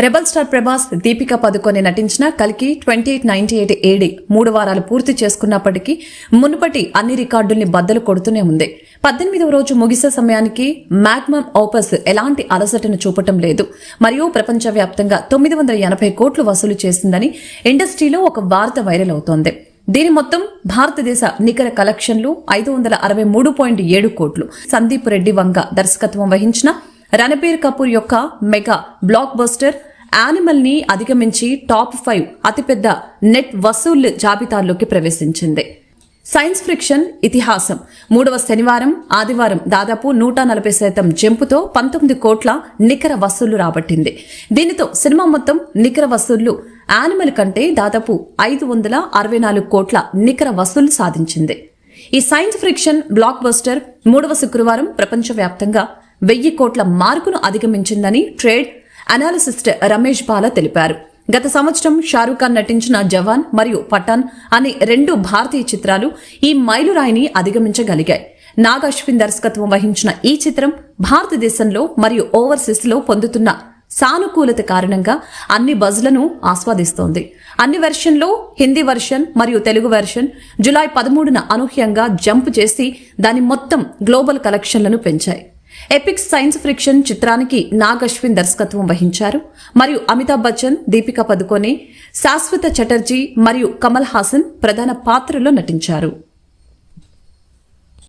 Rebel star Prabhas, Deepika Padukone నటించిన కల్కి 2898 AD 3 వారాలు పూర్తి చేసుకున్నప్పటికీ మునుపటి అన్ని రికార్డుల్ని బద్దలు కొడుతూనే ఉంది. 18వ రోజు ముగిసే సమయానికి మ్యాగ్మమ్ ఓపస్ ఎలాంటి అలసటను చూపటం లేదు మరియు ప్రపంచవ్యాప్తంగా 980 కోట్లు వసూలు చేసిందని ఇండస్ట్రీలో ఒక వార్త వైరల్ అవుతోంది. దీని మొత్తం భారతదేశ నికర కలెక్షన్లు 563.7 కోట్లు. సందీప్ రెడ్డి వంగ దర్శకత్వం వహించిన రణబీర్ కపూర్ యొక్క మెగా బ్లాక్ బస్టర్ యానిమల్ ని అధిగమించి టాప్ 5 అతిపెద్ద నెట్ వసూళ్ల జాబితాలోకి ప్రవేశించింది. సైన్స్ ఫిక్షన్ ఇతిహాసం 3వ శనివారం ఆదివారం దాదాపు 140% జంపుతో 19 కోట్ల నికర వసూళ్లు రాబట్టింది. దీనితో సినిమా మొత్తం నికర వసూళ్లు యానిమల్ కంటే దాదాపు 564 కోట్ల నికర వసూళ్లు సాధించింది. ఈ సైన్స్ ఫిక్షన్ బ్లాక్ బస్టర్ 3వ శుక్రవారం ప్రపంచవ్యాప్తంగా 1000 కోట్ల మార్కును అధిగమించిందని ట్రేడ్ అనాలిసిస్ట్ రమేష్ బాలా తెలిపారు. గత సంవత్సరం షారూఖ్ ఖాన్ నటించిన జవాన్ మరియు పఠాన్ అనే 2 భారతీయ చిత్రాలు ఈ మైలురాయిని అధిగమించగలిగాయి. నాగ్ అశ్విన్ దర్శకత్వం వహించిన ఈ చిత్రం భారతదేశంలో మరియు ఓవర్సీస్ లో పొందుతున్న సానుకూలత కారణంగా అన్ని బజ్లను ఆస్వాదిస్తోంది. అన్ని వెర్షన్లో హిందీ వెర్షన్ మరియు తెలుగు వెర్షన్ జులై 13న అనూహ్యంగా జంప్ చేసి దాని మొత్తం గ్లోబల్ కలెక్షన్లను పెంచాయి. ఎపిక్ సైన్స్ ఫిక్షన్ చిత్రానికి నాగ్ అశ్విన్ దర్శకత్వం వహించారు మరియు అమితాబ్ బచ్చన్, దీపికా పదుకొనె, శాశ్వత చటర్జీ మరియు కమల్ హాసన్ ప్రధాన పాత్రల్లో నటించారు.